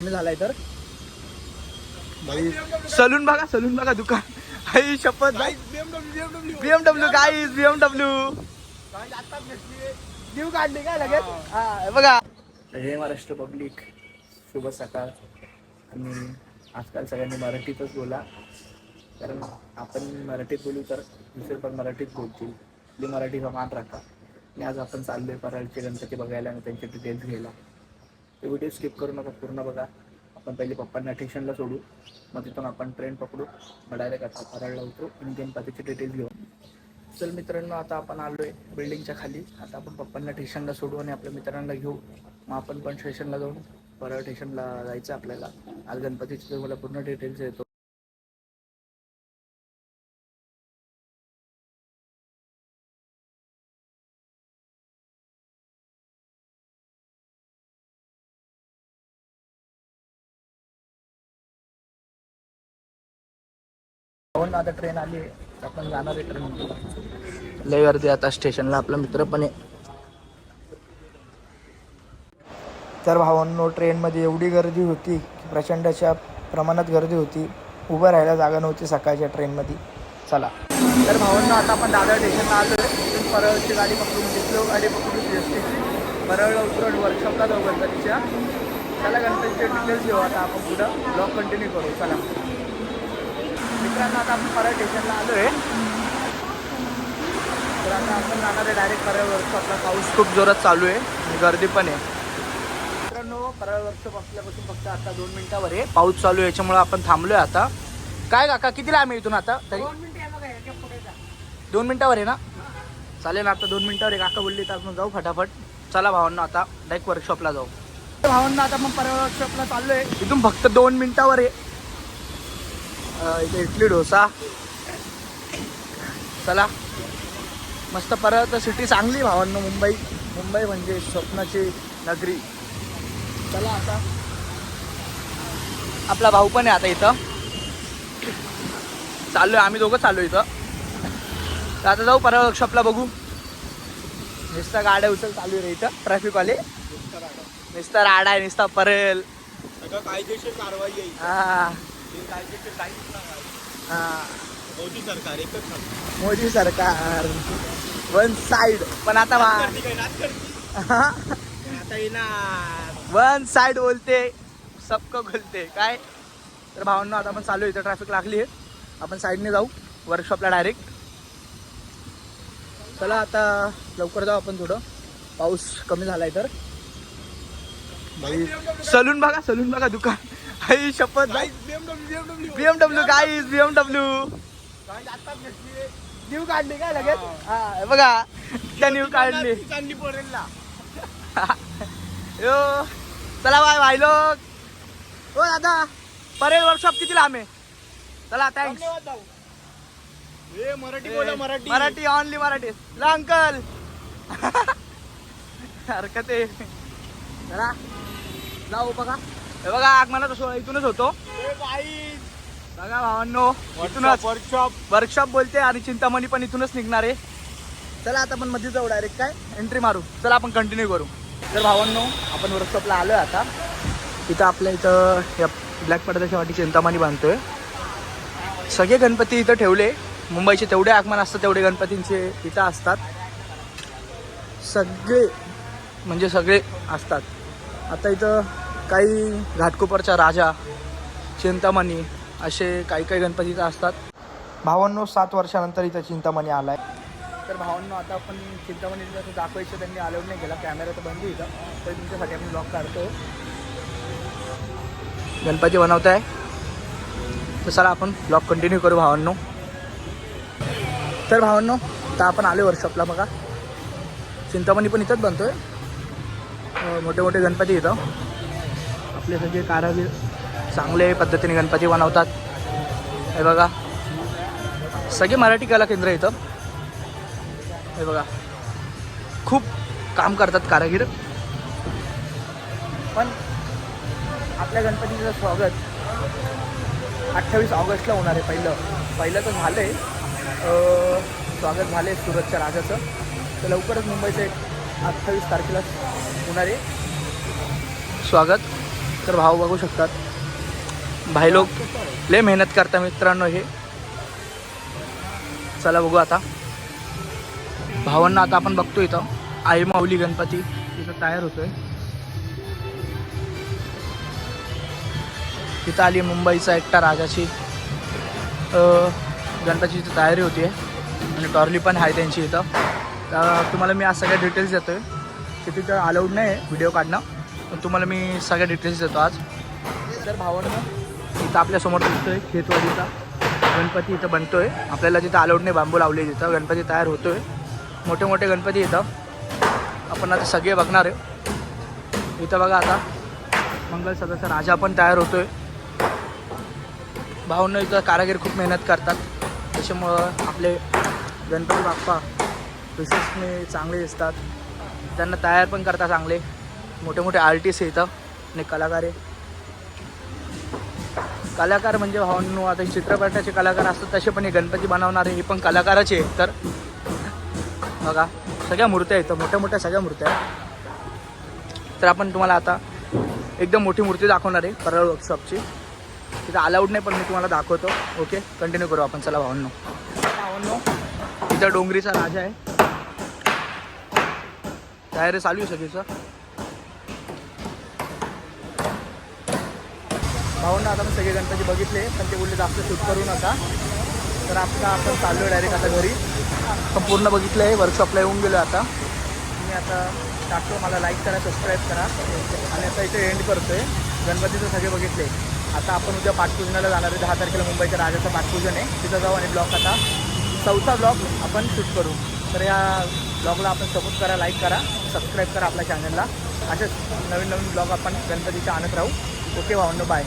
झालाय तर सलून बघा दुकान आई शपथ बीएमडब्ल्यू गाईज बीएमडब्ल्यू न्यू काढली काय लगेच हा बघा. जय महाराष्ट्र पब्लिक, शुभ सकाळ. आणि आजकाल सगळ्यांनी मराठीतच बोला, कारण आपण मराठीत बोलू तर दुसरे पण मराठीत बोलतील. आपली मराठीचा मान राखा. आणि आज आपण चाललोय परळचे गणपती बघायला आणि त्यांचे डिटेल्स घ्यायला. ते व्हिडिओ स्किप करू नका, पूर्ण बघा. आपण पहिले पप्पांना स्टेशनला सोडू, मग तिथून आपण ट्रेन पकडू, मग डायरेक्ट आता परळला उतरू आणि गणपतीचे डिटेल्स घेऊ. चल मित्रांनो, आता आपण आलोय बिल्डिंगच्या खाली. आता आपण पप्पांना स्टेशनला सोडू आणि आपल्या मित्रांना घेऊ. मग आपण पण स्टेशनला जाऊन परळ स्टेशनला जायचं आपल्याला. आज गणपतीचे मला पूर्ण डिटेल्स येतो. आता ट्रेन आली आहे, आपण जाणार आहे ट्रेन. लय गर्दी आता स्टेशनला. आपला मित्र पण आहे. तर भावांनो, ट्रेनमध्ये एवढी गर्दी होती की प्रचंडच्या प्रमाणात गर्दी होती. उभं राहायला जागा नव्हती सकाळच्या ट्रेनमध्ये. चला तर भावांनो, आता आपण दादर स्टेशनला आलो आहे. तिथून परळची गाडी पकडून घेतलो, गाडी पकडून एसटीची परळला उतरून वर्कशॉपला जाऊ गणपतीच्या. चला गणपतीचे डिटेल्स घेऊ आता आपण पुढं ब्लॉग कंटिन्यू करू. चला मित्रांनो, आता आपण परळ स्टेशनला आलो आहे. तर आता आपण जाणार आहे डायरेक्ट परळ वर्कशॉपला. पाऊस खूप जोरात चालू आहे आणि गर्दी पण आहे. मित्रांनो, परळ वर्कशॉप असल्यापासून फक्त आता 2 मिनिटावर आहे. पाऊस चालू आहे याच्यामुळे आपण थांबलोय आता. काय काका, कितीला आम्ही इथून आता तरी 2 मिनिटावर आहे ना? चालेल ना, आता 2 मिनिटावर आहे. काका बोलली तर आपण जाऊ फटाफट. चला भावांना, आता डायरेक्ट वर्कशॉपला जाऊ. भावांना आता मग परळ वर्कशॉपला चाललो आहे. इथून फक्त 2 मिनिटावर आहे. इथे इडली डोसा. चला मस्त. परत सिटी चांगली भावांनो. मुंबई म्हणजे स्वप्नाची नगरी. चला आता आपला भाऊ पण आहे आता इथं. चालू आहे, आम्ही दोघं चालू इथं. तर आता जाऊ परळ वर्कशॉपला, बघू. नुसता गाड्या उचल चालू आहे रे इथं. ट्रॅफिकवाले नुसता राडा आहे, नुसता परेल. कायदेशीर कारवाई आहे. हा मोदी सरकार एकच. मोदी सरकार वन साइड. पण आता वन साइड बोलते सबको बोलते काय. तर भावांनो, आता आपण चालू इथं. ट्रॅफिक लागली आहे, आपण साईडने जाऊ वर्कशॉपला डायरेक्ट. चला आता लवकर जाऊ आपण. थोडं पाऊस कमी झालाय तर. सलून बघा दुकान. आई शपथ बीएमडब्ल्यू गाईज बीएमडब्ल्यू न्यू काढली काय लगेच हा बघा. त्या न्यू काढली. यो चला भाई लोक. हो दादा, परेल वर्कशॉप किती लांब आहे? चला थँक्स. मराठी ऑनली मराठी. ला अंकल हरकत आहे. चला जाऊ. बघा हे बघा, आगमनात इथूनच होतो बघा भावांनो. इथूनच वर्कशॉप बोलते आणि चिंतामणी पण इथूनच निघणार आहे. चला आता आपण मध्ये जाऊ डायरेक्ट. काय एंट्री मारू. चला आपण कंटिन्यू करू. तर भावांनो, आपण वर्कशॉपला आलोय आता. इथं आपल्या इथं या ब्लॅक पडद्याच्या वाटी चिंतामणी बांधतोय. सगळे गणपती इथं ठेवले. मुंबईचे तेवढे आगमन असतात तेवढे गणपतींचे इथं असतात. सगळे असतात. आता इथं काही घाटकोपरचा राजा, चिंतामणी असे काही गणपती इथं असतात. भावांनो, 7 वर्षानंतर इथं चिंतामणी आलाय. तर भावांनो, आता आपण चिंतामणीला दाखवायचं, त्यांनी अलाउड नाही केला. कॅमेरा तर बंद इथं, तर तुमच्यासाठी आपण ब्लॉग काढतो. गणपती बनवत आहे. तर चला आपण ब्लॉग कंटिन्यू करू भावांनो. तर भावांनो, आता आपण आलो वर्कशॉपला. बघा चिंतामणी पण इथंच बनतोय. मोठे गणपती इथं. आपले सगळे कारागीर चांगले पद्धतीने गणपती बनवतात. हे बघा, सगळे मराठी कला केंद्र इथं. हे बघा, खूप काम करतात कारागीर. पण आपल्या गणपतीचं स्वागत 28 ऑगस्टला होणार आहे. पहिलं तर झालं आहे. स्वागत झालं आहे सुरतच्या राजाचं. तर लवकरच मुंबईचं 28 तारखेला होणार आहे स्वागत. तर भाऊ बघू शकतात, भाई लोक लय मेहनत करता मित्रांनो हे. चला बघू आता भावांना. आता आपण बघतो इथं आई माऊली गणपती इथं तयार होतोय. तिथं आली मुंबईचा एकटा राजाची गणपतीची तयारी होती आहे आणि टॉर्ली पण आहे त्यांची इथं. तर तुम्हाला मी आज सगळ्या डिटेल्स देतो आहे. की तिथं अलाउड नाही आहे व्हिडिओ काढणं, पण तुम्हाला मी सगळ्या डिटेल्स देतो आज. तर भावांना इथं आपल्यासमोर दिसतोय खेतवाडीचा गणपती इथं बनतोय. आपल्याला तिथं अलाउड नाही, बांबू लावले तिथं. गणपती तयार होतोय, मोठे मोठे गणपती इथं आपण आता सगळे बघणार आहे. इथं बघा आता मंगल सदस्य राजा पण तयार होतोय. भाऊंना इथं कारागीर खूप मेहनत करतात, त्याच्यामुळं आपले गणपती बाप्पा विशेषने चांगले दिसतात. त्यांना तयार पण करतात चांगले. मोठे मोठे आर्टिस्ट इथं आणि कलाकार आहे. कलाकार म्हणजे भावांनो आता चित्रपटाचे कलाकार असतात तसे पण हे गणपती बनवणारे हे पण कलाकाराचे आहेत. तर बघा सगळ्या मूर्त्या इथं मोठ्या मोठ्या सगळ्या मूर्त्या आहेत. तर आपण तुम्हाला आता एकदम मोठी मूर्ती दाखवणार आहे परळ वर्कशॉपची. तिथं अलाउड नाही पण मी तुम्हाला दाखवतो. ओके, कंटिन्यू करू आपण. चला भावांनो. इथं डोंगरीचा राजा आहे, तयारी चालू आहे सगळीचं. भावांना आता मी सगळे गणपती बघितले, पण ते बोलले जास्त शूट करू नका. तर आता आपण चाललो आहे डायरेक्ट आता घरी. संपूर्ण बघितलं आहे, वर्कशॉपला येऊन गेलो आता. मी आता टाकतो, मला लाईक करा, सबस्क्राईब करा. आणि आता इथे एंड करतो आहे. गणपतीचं सगळे बघितले. आता आपण उद्या पाठपूजनाला जाणार आहे. 10 तारखेला मुंबईच्या राजाचं पाठपूजन आहे, तिथं जाऊ आणि ब्लॉग आता 4था ब्लॉग आपण शूट करू. तर या ब्लॉगला आपण सपोर्ट करा, लाईक करा, सबस्क्राईब करा आपल्या चॅनलला. असेच नवीन नवीन ब्लॉग आपण गणपतीच्या आणत राहू. ओके भावांनो, बाय.